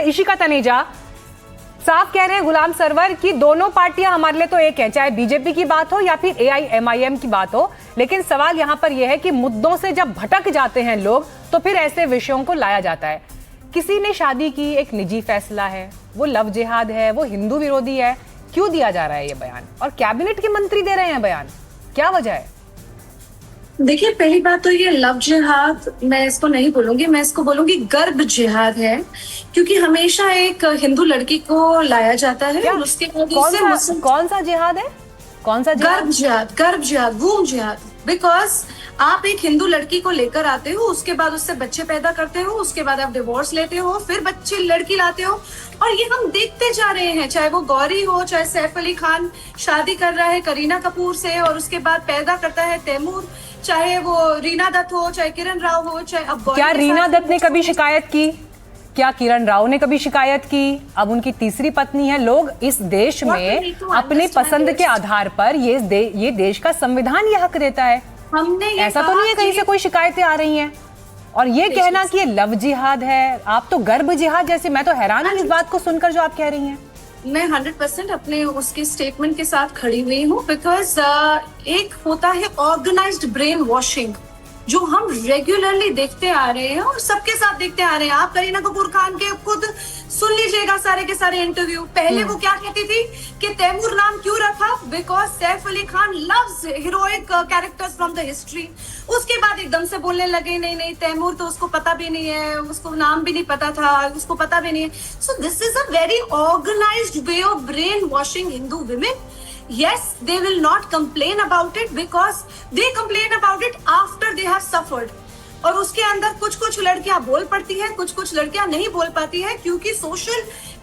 इशिका तनेजा साफ कह रहे हैं गुलाम सरवर कि दोनों पार्टियां हमारे लिए तो एक है, चाहे बीजेपी की बात हो या फिर AIMIM की बात हो। लेकिन सवाल यहां पर यह है कि मुद्दों से जब भटक जाते हैं लोग तो फिर ऐसे विषयों को लाया जाता है। किसी ने शादी की, एक निजी फैसला है, वो लव जिहाद है, वो हिंदू विरोधी है, क्यों दिया जा रहा है ये बयान? और कैबिनेट के मंत्री दे रहे हैं बयान, क्या वजह है? देखिए, पहली बात तो ये लव जिहाद मैं इसको नहीं बोलूंगी, मैं इसको बोलूंगी गर्भ जिहाद है, क्योंकि हमेशा एक हिंदू लड़की को लाया जाता है और उसके बाद कौन सा जिहाद है? कौन सा जिहाद? गर्भ जिहाद, वूम जिहाद। बिकॉज आप एक हिंदू लड़की को लेकर आते हो, उसके बाद उससे बच्चे पैदा करते हो, उसके बाद आप डिवोर्स लेते हो, फिर बच्चे लड़की लाते हो, और ये हम देखते जा रहे हैं। चाहे वो गौरी हो, चाहे सैफ अली खान शादी कर रहा है करीना कपूर से और उसके बाद पैदा करता है तैमूर, चाहे वो रीना दत्त हो, चाहे किरण राव हो, चाहे अब क्या रीना दत्त ने कभी शिकायत की? क्या किरण राव ने कभी शिकायत की? अब उनकी तीसरी पत्नी है। लोग इस देश में अपने पसंद के आधार पर ये देश का संविधान ये हक देता है। हमने ऐसा तो नहीं है कहीं से कोई शिकायतें आ रही हैं। और ये कहना कि ये लव जिहाद है, आप तो गर्भ जिहाद जैसे, मैं तो हैरान हूँ इस बात को सुनकर जो आप कह रही हैं। मैं 100% अपने उसके स्टेटमेंट के साथ खड़ी हुई हूँ। बिकॉज एक होता है ऑर्गेनाइज्ड ब्रेन वॉशिंग जो हम रेगुलरली देखते आ रहे हैं और सबके साथ देखते आ रहे हैं। आप करीना कपूर खान के खुद सुन लीजिएगा सारे के सारे इंटरव्यू। पहले वो क्या कहती थी कि तैमूर नाम क्यों रखा? Because Saif Ali Khan loves heroic characters from the history. उसके बाद एकदम से बोलने लगे नहीं नहीं तैमूर तो उसको पता भी नहीं है, उसको नाम भी नहीं पता था, उसको पता भी नहीं है। So this is a very organised way of brainwashing Hindu women. Yes, they will not complain about it because they complain about it after they have suffered. और उसके अंदर कुछ लड़कियां बोल पड़ती हैं, कुछ लड़कियां नहीं बोल पाती हैं, क्योंकि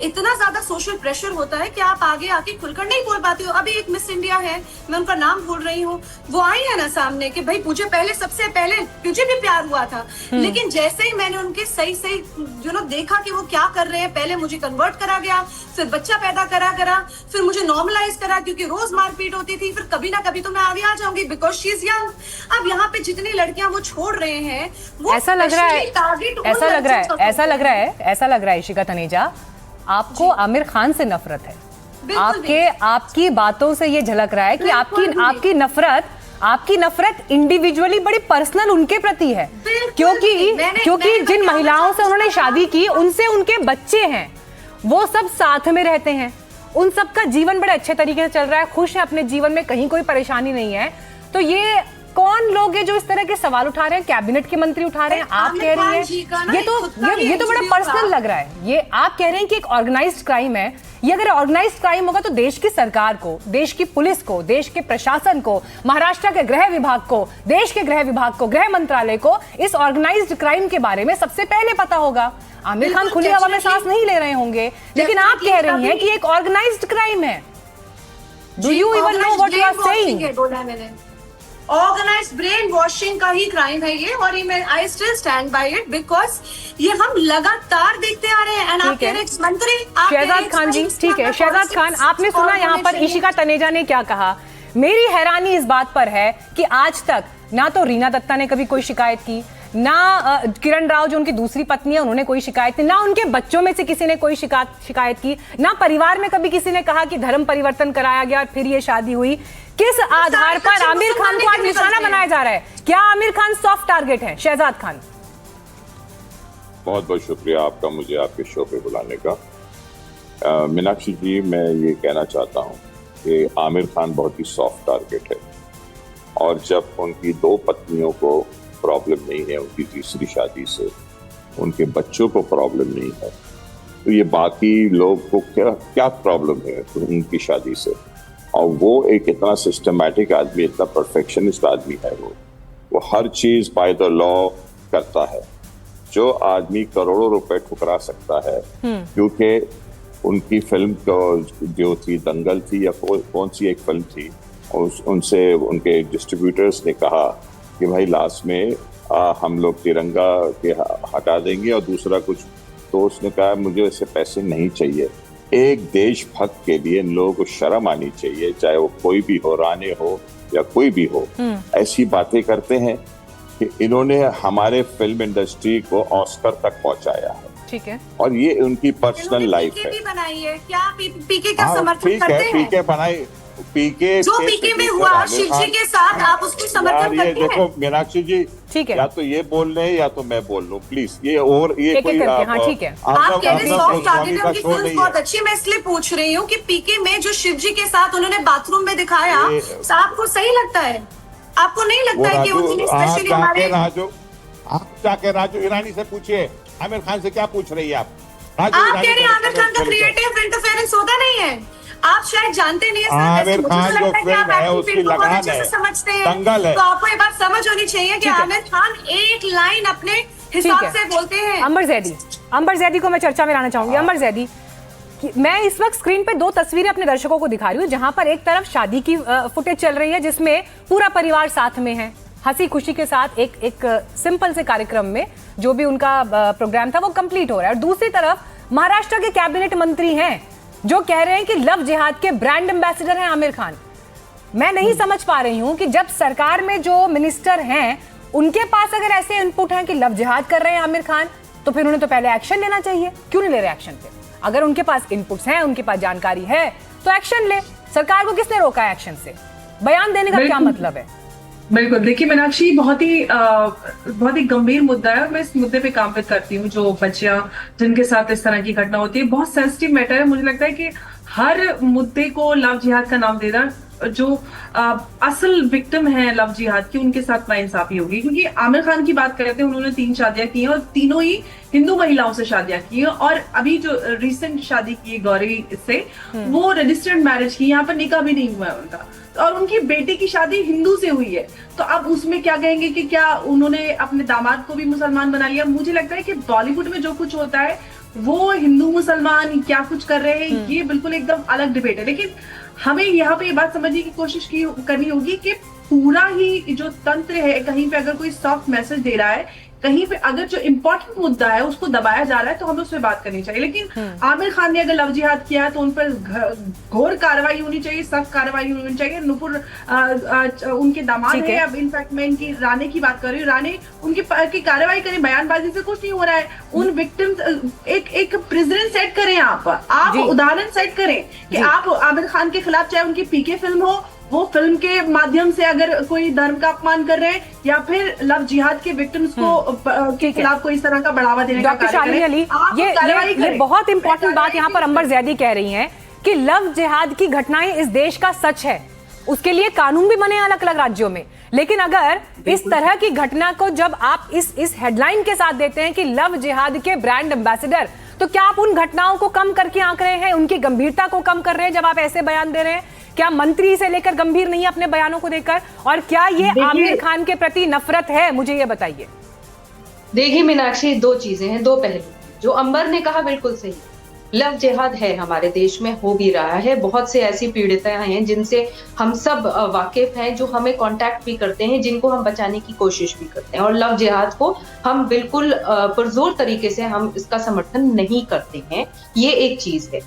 इतना ज्यादा सोशल प्रेशर होता है कि आप आगे आके खुलकर नहीं बोल पाते हो। अभी एक मिस इंडिया है, मैं उनका नाम भूल रही हूँ, वो आई है ना सामने कि भाई मुझे सबसे पहले मुझे भी प्यार हुआ था, लेकिन जैसे ही मैंने उनके सही देखा कि वो क्या कर रहे हैं, पहले मुझे कन्वर्ट करा गया, फिर बच्चा पैदा करा, फिर मुझे नॉर्मलाइज करा क्योंकि रोज मारपीट होती थी, फिर कभी ना कभी तो मैं आगे आ जाऊंगी बिकॉज शी इज यंग। अब यहाँ पे जितनी लड़कियां वो छोड़ रहे हैं, वो ऐसा लग रहा है इशिका तनेजा, आपको आमिर खान से नफरत है। आपकी बातों से ये झलक रहा है कि आपकी नफरत इंडिविजुअली बड़ी पर्सनल उनके प्रति है, क्योंकि जिन महिलाओं से उन्होंने शादी की उनसे उनके बच्चे हैं, वो सब साथ में रहते हैं, उन सब का जीवन बड़े अच्छे तरीके से चल रहा है, खुश है अपने जीवन में, कहीं कोई परेशानी नहीं है। तो ये कौन लोग हैं जो इस तरह के सवाल उठा रहे हैं? कैबिनेट के मंत्री उठा रहे हैं, आप कह रही हैं। ये तो बड़ा पर्सनल लग रहा है। ये आप कह रहे हैं कि एक ऑर्गेनाइज्ड क्राइम है। ये अगर ऑर्गेनाइज्ड क्राइम होगा तो देश की सरकार को, देश की पुलिस को, देश के प्रशासन को, महाराष्ट्र के गृह विभाग को, देश के गृह विभाग को, गृह मंत्रालय को इस ऑर्गेनाइज्ड क्राइम के बारे में सबसे पहले पता होगा। आमिर खान खुली हवा में सांस नहीं ले रहे होंगे, लेकिन आप कह रही हैं कि एक ऑर्गेनाइज्ड क्राइम है। Do you even know what you are saying? Organised brainwashing का ही क्राइम है ये, और ये I still stand by it because ये हम लगातार देखते आ रहे हैं। एंड आप मंत्री शहजाद खान जी, ठीक है शहजाद खान, आपने सुना यहाँ पर इशिका तनेजा ने क्या कहा। मेरी हैरानी इस बात पर है कि आज तक ना तो रीना दत्ता ने कभी कोई शिकायत की, ना किरण राव जो उनकी दूसरी पत्नी है उन्होंने कोई शिकायत नहीं, ना उनके बच्चों में से किसी ने कोई शिकायत की, ना परिवार में कभी किसी ने कहा कि धर्म परिवर्तन कराया गया और फिर ये शादी हुई। किस आधार पर आमिर खान को आज निशाना बनाया जा रहा है? क्या आमिर खान सॉफ्ट टारगेट है? शहजाद खान, बहुत बहुत शुक्रिया आपका मुझे आपके शो पे बुलाने का। मीनाक्षी जी, मैं ये कहना चाहता हूँ कि आमिर खान बहुत ही सॉफ्ट टारगेट है, और जब उनकी दो पत्नियों को प्रॉब्लम नहीं है, उनकी तीसरी शादी से उनके बच्चों को प्रॉब्लम नहीं है, तो ये बाकी लोग को क्या प्रॉब्लम है उनकी शादी से? और वो एक इतना सिस्टमैटिक आदमी, इतना परफेक्शनिस्ट आदमी है, वो हर चीज बाय द लॉ करता है। जो आदमी करोड़ों रुपए ठुकरा सकता है, क्योंकि उनकी फिल्म जो थी दंगल थी या कौन सी एक फिल्म थी, उनसे उनके डिस्ट्रीब्यूटर्स ने कहा कि भाई लास्ट में हम लोग तिरंगा के हटा देंगे और दूसरा कुछ, तो उसने कहा मुझे ऐसे पैसे नहीं चाहिए। एक देशभक्त के लिए इन लोगों को शर्म आनी चाहिए, चाहे वो कोई भी हो, राणे हो या कोई भी हो। ऐसी बातें करते हैं कि इन्होंने हमारे फिल्म इंडस्ट्री को ऑस्कर तक पहुंचाया है। ठीक है। और ये उनकी पर्सनल लाइफ है। भी बनाई है क्या? पीके का हाँ, समर्थन ठीक करते है, हैं? पीके बनाई, पीके जो पीके में हुआ शिव जी के साथ, आप उसको समर्थन ये करते हैं? देखो मीनाक्षी जी, ठीक है। या तो ये बोल रहे या तो मैं बोल लूं प्लीज। ये और ये एक-एक कोई करके, हाँ, ठीक है। आप कह रहे हैं सॉफ्ट गोस्वामी टारगेट का की शो फिल्म नहीं बहुत है। अच्छी। मैं इसलिए पूछ रही हूँ कि पीके में जो शिव जी के साथ उन्होंने बाथरूम में दिखाया, आपको सही लगता है? आपको नहीं लगता है कि उन्होंने स्पेशली हमारे आप जाके राजू ईरानी से पूछिए, आमिर खान से क्या पूछ रही है आप? आप कह रहे हैं आमिर खान का क्रिएटिव इंटरफेरेंस होता नहीं है। आप शायद जानते नहीं है। आमिर खान जो फिल्म है उसकी लगान है, समझते हैं, दंगल है। तो आपको ये बात समझ होनी चाहिए कि आमिर खान एक लाइन अपने हिसाब से बोलते हैं। अंबर जैदी को मैं चर्चा में लाना चाहूंगी। अंबर जैदी, मैं इस वक्त स्क्रीन पे दो तस्वीरें अपने दर्शकों को दिखा रही हूँ, जहां पर एक तरफ शादी की फुटेज चल रही है जिसमें पूरा परिवार साथ में है, हंसी खुशी के साथ एक सिंपल से कार्यक्रम में जो भी उनका प्रोग्राम था वो कंप्लीट हो रहा है। और दूसरी तरफ महाराष्ट्र के कैबिनेट मंत्री हैं जो कह रहे हैं कि लव जिहाद के ब्रांड एम्बेसडर हैं आमिर खान। मैं नहीं समझ पा रही हूं कि जब सरकार में जो मिनिस्टर हैं उनके पास अगर ऐसे इनपुट हैं कि लव जिहाद कर रहे हैं आमिर खान, तो फिर उन्हें तो पहले एक्शन लेना चाहिए। क्यों नहीं ले रहे एक्शन पे? अगर उनके पास इनपुट्स हैं, उनके पास जानकारी है, तो एक्शन ले। सरकार को किसने रोका है एक्शन से? बयान देने का क्या मतलब है? बिल्कुल, देखिए मीनाक्षी, बहुत ही गंभीर मुद्दा है और मैं इस मुद्दे पे काम करती हूँ। जो बच्चियां जिनके साथ इस तरह की घटना होती है, बहुत सेंसिटिव मैटर है। मुझे लगता है कि हर मुद्दे को लव जिहाद का नाम देना, जो असल विक्टिम है लव जिहाद की, उनके साथ नाइंसाफी होगी। क्योंकि आमिर खान की बात करते हैं, उन्होंने 3 शादियां की हैं और तीनों ही हिंदू महिलाओं से शादियां की हैं। और अभी जो रिसेंट शादी की गौरी से, वो रजिस्टर्ड मैरिज की, यहाँ पर निकाह भी नहीं हुआ है उनका, और उनकी बेटी की शादी हिंदू से हुई है। तो अब उसमें क्या कहेंगे कि क्या उन्होंने अपने दामाद को भी मुसलमान बना लिया? मुझे लगता है कि बॉलीवुड में जो कुछ होता है वो हिंदू मुसलमान क्या कुछ कर रहे हैं, ये बिल्कुल एकदम अलग डिबेट है। लेकिन हमें यहाँ पे ये बात समझने की कोशिश करनी होगी कि पूरा ही जो तंत्र है, कहीं पे अगर कोई सॉफ्ट मैसेज दे रहा है, कहीं पे अगर जो इम्पोर्टेंट मुद्दा है उसको दबाया जा रहा है, तो हमें उस पर बात करनी चाहिए। लेकिन आमिर खान ने अगर लव जिहाद किया है तो उन पर घोर कार्रवाई होनी चाहिए, सख्त कार्रवाई होनी चाहिए। नुपुर उनके दामाद है। अब इनफैक्ट मैं इनकी राणे की बात कर रही हूँ, राणे उनकी कार्रवाई करें, बयानबाजी से कुछ नहीं हो रहा है। उन विक्टिम्स एक प्रेसिडेंट सेट करें, आप उदाहरण सेट करें कि आप आमिर खान के खिलाफ, चाहे उनकी पीके फिल्म हो, वो फिल्म के माध्यम से अगर कोई धर्म का अपमान कर रहे हैं, या फिर लव जिहाद के विक्टिम्स को के खिलाफ कोई इस तरह का बढ़ावा देने का कार्य करें। ये बहुत इंपॉर्टेंट बात यहाँ पर अंबर जैदी कह रही हैं कि लव जिहाद की घटनाएं इस देश का सच है, उसके लिए कानून भी बने अलग अलग राज्यों में। लेकिन अगर इस तरह की घटना को जब आप इस हेडलाइन के साथ देते हैं कि लव जिहाद के ब्रांड एम्बेसडर, तो क्या आप उन घटनाओं को कम करके आंक रहे हैं, उनकी गंभीरता को कम कर रहे हैं जब आप ऐसे बयान दे रहे हैं? क्या मंत्री से लेकर गंभीर नहीं है अपने बयानों को देकर? और क्या ये आमिर खान के प्रति नफरत है? मुझे ये बताइए। देखिए मीनाक्षी, 2 चीजें हैं, 2 पहलू। जो अंबर ने कहा बिल्कुल सही, लव जिहाद है, हमारे देश में हो भी रहा है। बहुत से ऐसी पीड़िताएं हैं जिनसे हम सब वाकिफ हैं, जो हमें कांटेक्ट भी करते हैं, जिनको हम बचाने की कोशिश भी करते हैं। और लव जिहाद को हम बिल्कुल पुरजोर तरीके से हम इसका समर्थन नहीं करते हैं। ये एक चीज है।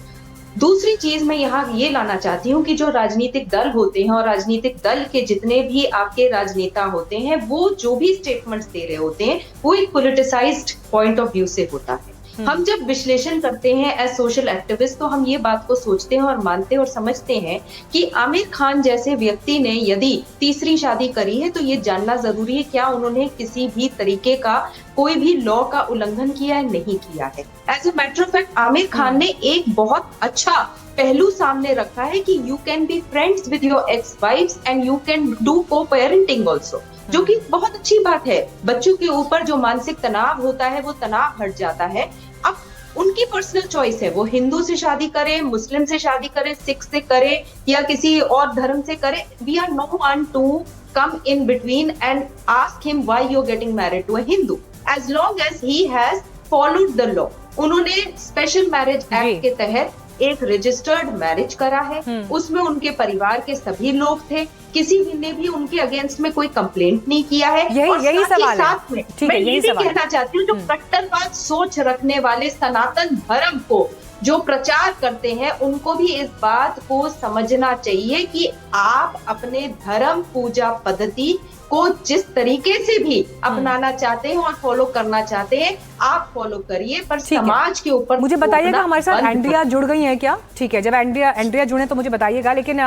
दूसरी चीज मैं यहाँ ये लाना चाहती हूँ कि जो राजनीतिक दल होते हैं और राजनीतिक दल के जितने भी आपके राजनेता होते हैं, वो जो भी स्टेटमेंट्स दे रहे होते हैं वो एक पॉलिटिसाइज्ड पॉइंट ऑफ व्यू से होता है। हम जब विश्लेषण करते हैं एज सोशल एक्टिविस्ट, तो हम ये बात को सोचते हैं और मानते हैं और समझते हैं कि आमिर खान जैसे व्यक्ति ने यदि तीसरी शादी करी है, तो ये जानना जरूरी है क्या उन्होंने किसी भी तरीके का कोई भी लॉ का उल्लंघन किया है, नहीं किया है। As a matter of fact, Aamir Khan ने एक बहुत अच्छा पहलू सामने रखा है कि you can be friends with your ex wifes and you can do coparenting also, जो कि बहुत अच्छी बात है। बच्चों के ऊपर जो मानसिक तनाव होता है वो तनाव हट जाता है। अब उनकी पर्सनल चॉइस है, वो हिंदू से शादी करें, मुस्लिम से शादी करें, सिख से करें या किसी और धर्म से करें। We are no one to come in between and ask him why you are getting married to a Hindu, as long as he has followed the law. उन्होंने स्पेशल मैरिज एक्ट के तहत एक रजिस्टर्ड मैरिज करा है, उसमें उनके परिवार के सभी लोग थे, किसी ने भी उनके अगेंस्ट में कोई कंप्लेंट नहीं किया है। यही सवाल साथ में मैं ये भी कहना चाहती हूँ, जो कट्टरवाद सोच रखने वाले सनातन धर्म को जो प्रचार करते हैं उनको भी इस बात को समझना चाहिए कि आप अपने धर्म पूजा पद्धति को जिस तरीके से भी अपनाना चाहते हैं और फॉलो करना चाहते हैं आप फॉलो करिए, पर ठीक है। समाज के ऊपर मुझे बताइएगा थोपना हमारे साथ बंद एंड्रिया जुड़ गई है क्या? ठीक है, जब एंड्रिया जुड़े तो मुझे बताइएगा। लेकिन